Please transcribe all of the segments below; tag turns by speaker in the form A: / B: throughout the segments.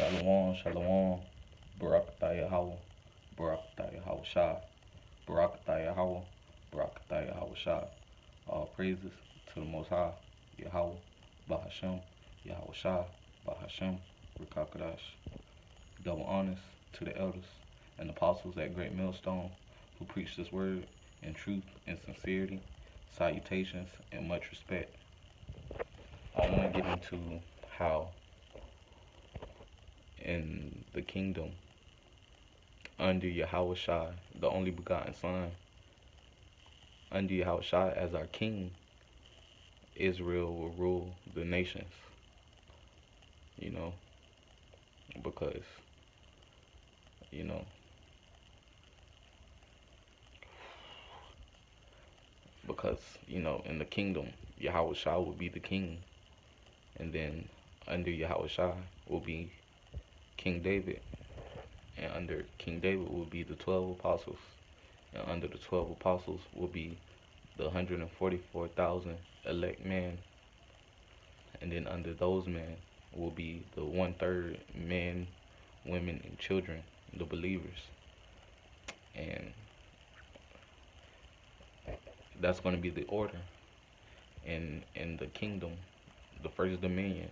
A: Shalom, shalom. Barakatah Yahweh. Barakatah Yahweh Shah. Barakatah Yahweh. Barakatah Yahweh Shah. All praises to the Most High, Yahweh, Bahashem, Yahweh Shah, Bahashem, Rakakadash. Double honors to the elders and apostles at Great Millstone who preach this word in truth and sincerity. Salutations and much respect. I want to get into how in the kingdom under Yahawashi, the only begotten Son, under Yahawashi as our king, Israel will rule the nations, you know, because, you know, because, in the kingdom, Yahawashi will be the king, and then under Yahawashi will be King David, and under King David will be the 12 apostles, and under the 12 apostles will be the 144,000 elect men, and then under those men will be the 1/3 men, women, and children, the believers, and that's going to be the order in the kingdom, the first dominion.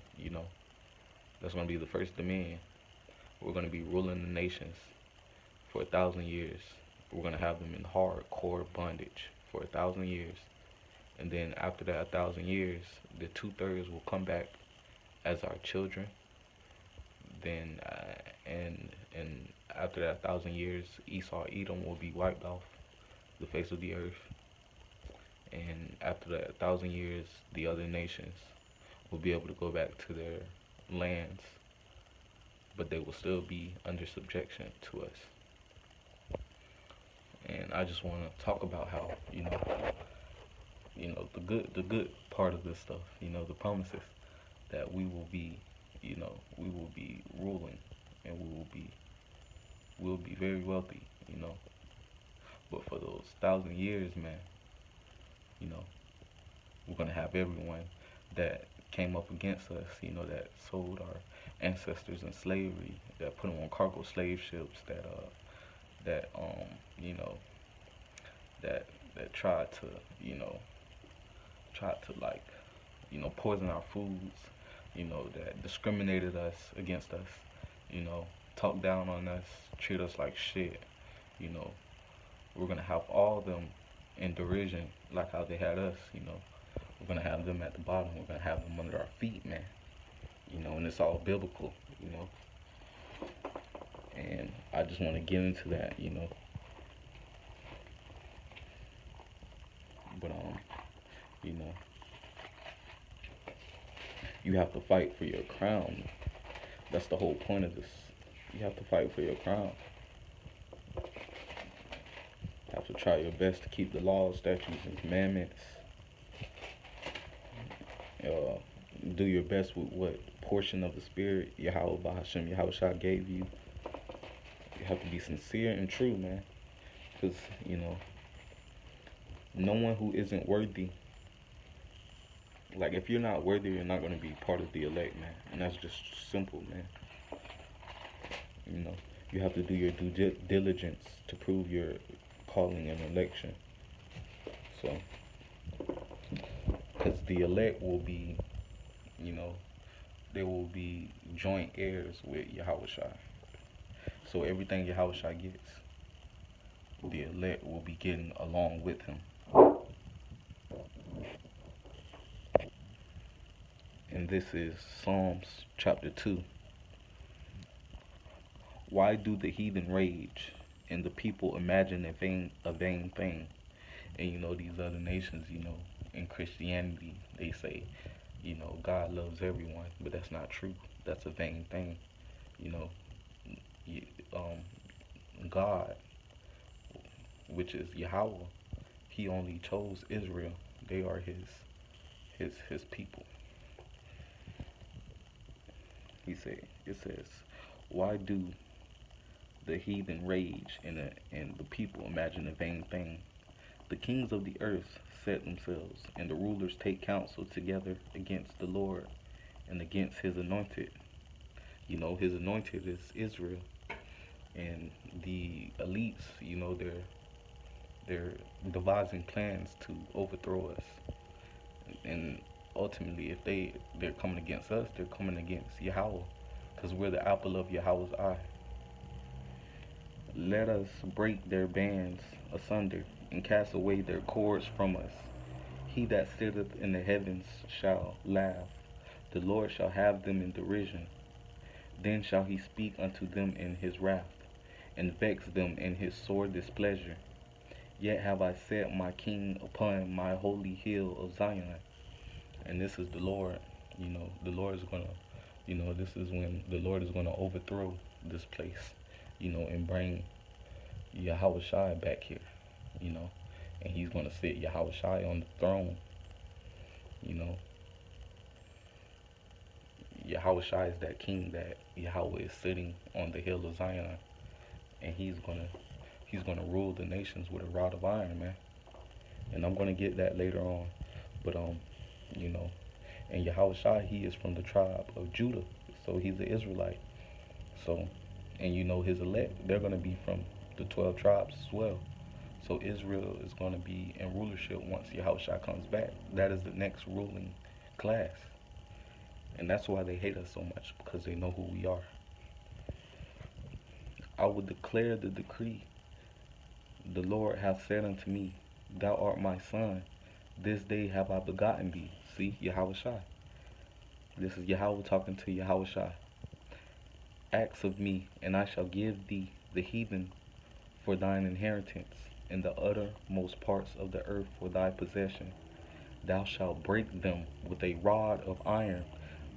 A: That's going to be the first dominion. We're going to be ruling the nations for 1,000 years. We're going to have them in hardcore bondage for 1,000 years. And then after that 1,000 years, the 2/3 will come back as our children. Then, and after that 1,000 years, Esau, Edom will be wiped off the face of the earth. And after that 1,000 years, the other nations will be able to go back to their lands, but they will still be under subjection to us. And I just want to talk about how, the good part of this stuff, the promises that we will be, we will be ruling, and we'll be very wealthy. But for those 1,000 years, man, you know, we're gonna have everyone that came up against us, that sold our ancestors in slavery, that put them on cargo slave ships, that you know, that tried to like, poison our foods, that discriminated against us, you know, talked down on us, treat us like shit, you know. We're gonna have all of them in derision like how they had us. We're gonna have them at the bottom, we're gonna have them under our feet, man. And it's all biblical, you know. And I just wanna get into that. But you know, you have to fight for your crown. That's the whole point of this. You have to fight for your crown. You have to try your best to keep the laws, statutes, and commandments. Uh, do your best with what portion of the Spirit Yahweh Bahashem Yahawashi gave you. You have to be sincere and true, man. Because, no one who isn't worthy, like if you're not worthy, you're not going to be part of the elect, man. And that's just simple, man. You have to do your due diligence to prove your calling and election. So, because the elect will be, they will be joint heirs with Yahawashi. So everything Yahawashi gets, the elect will be getting along with him. And this is Psalms chapter 2. Why do the heathen rage and the people imagine a vain thing? And these other nations, in Christianity, they say, God loves everyone, but that's not true. That's a vain thing. You know, God, which is Yahweh, He only chose Israel. They are His people. It says, why do the heathen rage and the people imagine a vain thing? The kings of the earth set themselves, and the rulers take counsel together against the Lord and against His anointed. His anointed is Israel, and the elites, they're devising plans to overthrow us. And ultimately, if they're coming against us, they're coming against Yahweh, because we're the apple of Yahweh's eye. Let us break their bands asunder, and cast away their cords from us. He that sitteth in the heavens shall laugh. The Lord shall have them in derision. Then shall he speak unto them in his wrath, and vex them in his sore displeasure. Yet have I set my king upon my holy hill of Zion. And this is the Lord. The Lord is gonna, this is when the Lord is gonna overthrow this place, and bring Yahawashi back here, you know, and he's gonna sit Yahawashi on the throne, you know. Yahawashi is that king that Yahweh is sitting on the hill of Zion, and he's gonna rule the nations with a rod of iron, man. And I'm gonna get that later on, but you know, and Yahawashi, he is from the tribe of Judah, so he's an Israelite. So, and his elect, they're gonna be from the 12 tribes as well. So Israel is going to be in rulership once Yahushua comes back. That is the next ruling class. And that's why they hate us so much, because they know who we are. I will declare the decree. The Lord hath said unto me, Thou art my son. This day have I begotten thee. See, Yahushua. This is Yahweh talking to Yahushua. Ask of me, and I shall give thee the heathen for thine inheritance, and the uttermost parts of the earth for thy possession. Thou shalt break them with a rod of iron.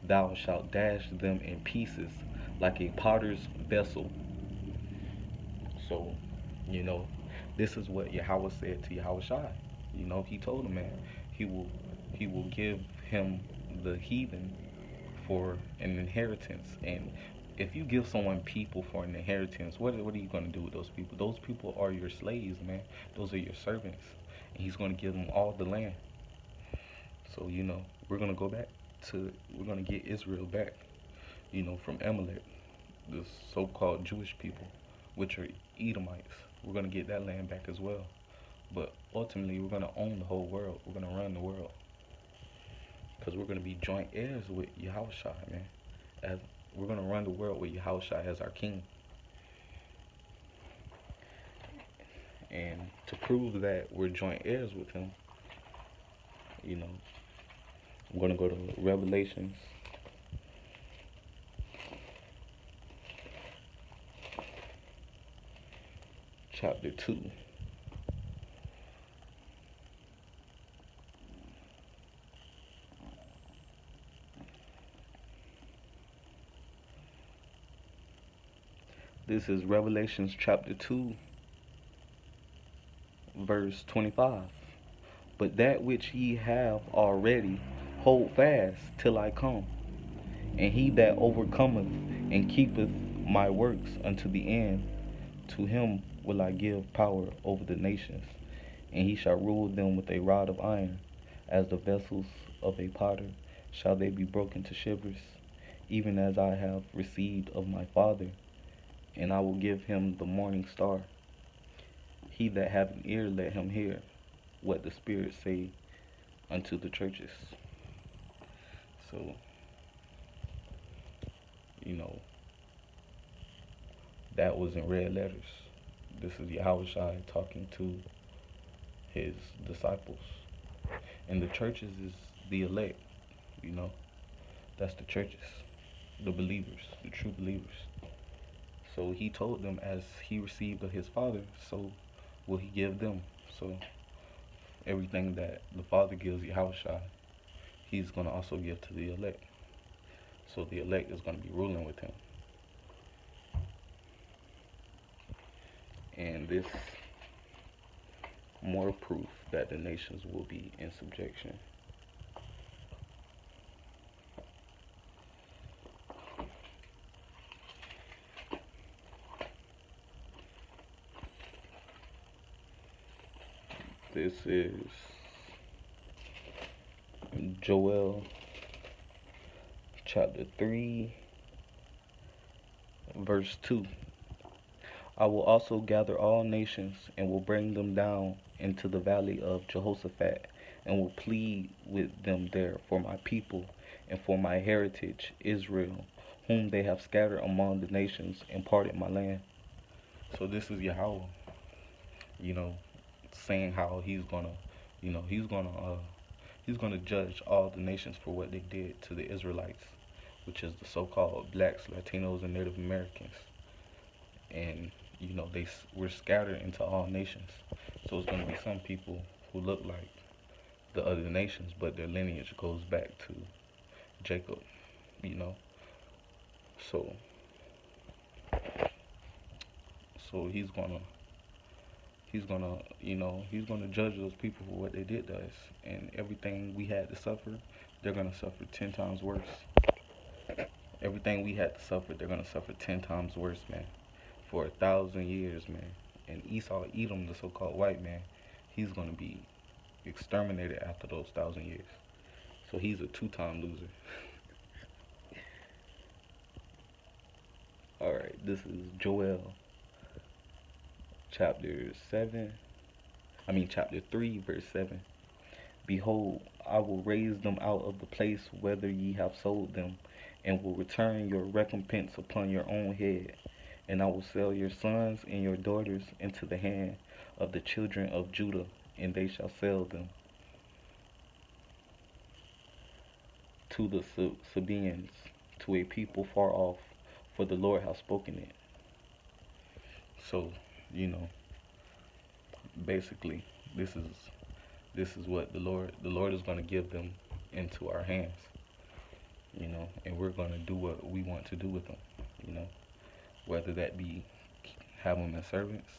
A: Thou shalt dash them in pieces like a potter's vessel. So, you know, this is what Yahweh said to Yahushua. He told him, man, he will give him the heathen for an inheritance. And if you give someone people for an inheritance, what are you going to do with those people? Those people are your slaves, man. Those are your servants. And he's going to give them all the land. So, we're going to go back we're going to get Israel back, from Amalek, the so-called Jewish people, which are Edomites. We're going to get that land back as well. But ultimately, we're going to own the whole world. We're going to run the world. Because we're going to be joint heirs with Yahushua, man. As we're going to run the world with Yahushua as our king. And to prove that we're joint heirs with him, I'm going to go to Revelations chapter 2. This is Revelations chapter 2, verse 25. But that which ye have already, hold fast till I come. And he that overcometh and keepeth my works unto the end, to him will I give power over the nations, and he shall rule them with a rod of iron, as the vessels of a potter shall they be broken to shivers, even as I have received of my Father, and I will give him the morning star. He that hath an ear, let him hear what the Spirit say unto the churches. So, that was in red letters. This is Yahawashi talking to his disciples. And the churches is the elect, That's the churches, the believers, the true believers. So he told them, as he received of his Father, so will he give them. So everything that the Father gives Yahushua, he's going to also give to the elect. So the elect is going to be ruling with him. And this more proof that the nations will be in subjection. This is Joel chapter 3,
B: Verse 2. I will also gather all nations and will bring them down into the valley of Jehoshaphat and will plead with them there for my people and for my heritage, Israel, whom they have scattered among the nations and parted my land. So this is Yahweh, you know, saying how he's gonna judge all the nations for what they did to the Israelites, which is the so-called blacks, Latinos, and Native Americans. And they were scattered into all nations. So it's going to be some people who look like the other nations, but their lineage goes back to Jacob. You know, so he's gonna judge those people for what they did to us, and everything we had to suffer, they're gonna suffer 10 times worse. Everything we had to suffer, they're gonna suffer 10 times worse, man, for 1,000 years, man. And Esau, Edom, the so-called white man, he's gonna be exterminated after those 1,000 years. So he's a two-time loser. All right, this is Joel, chapter seven. Chapter 3, verse 7. Behold, I will raise them out of the place whither ye have sold them, and will return your recompense upon your own head. And I will sell your sons and your daughters into the hand of the children of Judah, and they shall sell them to the Sabaeans, to a people far off, for the Lord hath spoken it. So, you know, basically, this is what the Lord is going to give them into our hands, and we're going to do what we want to do with them, you know, whether that be have them as servants,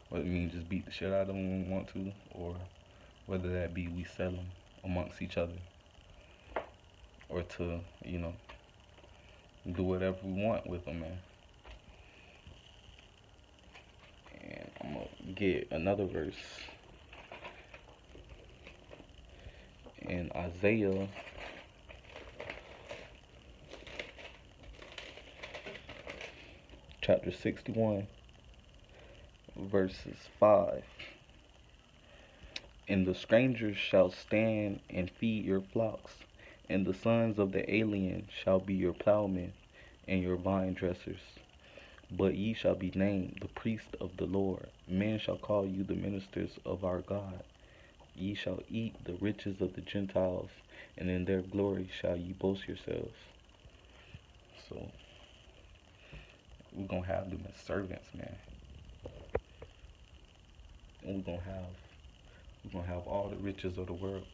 B: whether it means just beat the shit out of them when we want to, or whether that be we sell them amongst each other, or to, do whatever we want with them, man. And I'm going to get another verse in Isaiah chapter 61, verses 5. And the strangers shall stand and feed your flocks, and the sons of the alien shall be your plowmen and your vine dressers. But ye shall be named the priests of the Lord. Men shall call you the ministers of our God. Ye shall eat the riches of the Gentiles, and in their glory shall ye boast yourselves. So we're gonna have them as servants, man. And we're gonna have all the riches of the world.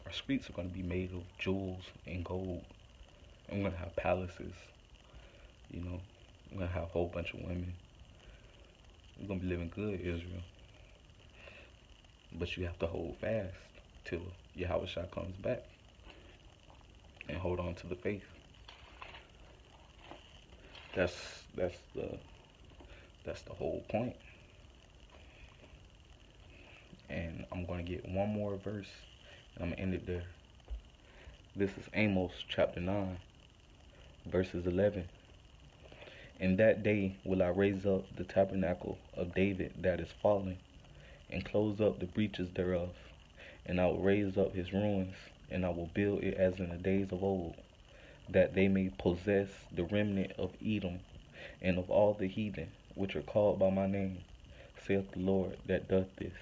B: Our streets are gonna be made of jewels and gold. And we're gonna have palaces, you know. We're gonna have a whole bunch of women. We're gonna be living good, Israel. But you have to hold fast till Yahawashi comes back, and hold on to the faith. That's the whole point. And I'm gonna get one more verse, and I'm gonna end it there. This is Amos chapter 9, verses 11. In that day will I raise up the tabernacle of David that is fallen, and close up the breaches thereof. And I will raise up his ruins, and I will build it as in the days of old, that they may possess the remnant of Edom, and of all the heathen, which are called by my name, saith the Lord that doth this.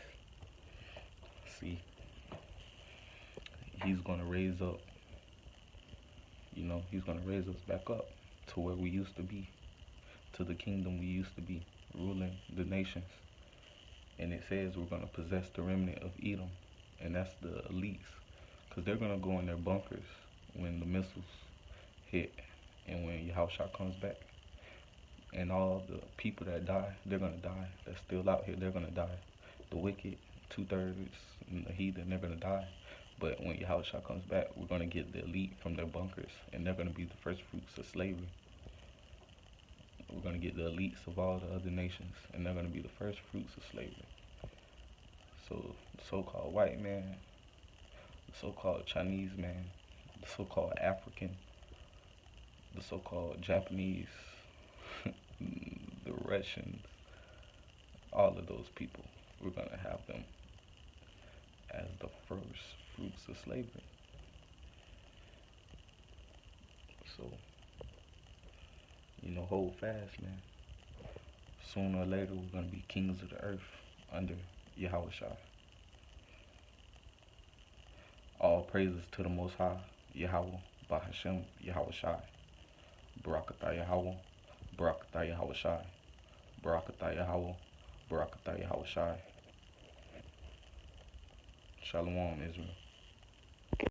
B: See, he's going to raise up, he's going to raise us back up to where we used to be, to the kingdom we used to be, ruling the nations. And it says we're going to possess the remnant of Edom, and that's the elites, because they're going to go in their bunkers when the missiles hit and when Yahawashi comes back. And all the people that die, they're going to die. That's still out here, they're going to die. The wicked, 2/3, and the heathen, they're going to die. But when Yahawashi comes back, we're going to get the elite from their bunkers, and they're going to be the first fruits of slavery. We're going to get the elites of all the other nations, and they're going to be the first fruits of slavery. So the so-called white man, the so-called Chinese man, the so-called African, the the so-called Japanese, the Russians, all of those people. We're gonna have them as the first fruits of slavery. So, hold fast, man. Sooner or later, we're gonna be kings of the earth under Yahawashi. All praises to the Most High, Yahweh, Bahashem, Yahawashi. Barakatah Yahweh, Barakatah Yahawashi, Barakatah Yahweh, Barakatah Yahawashi. Shalom, Israel.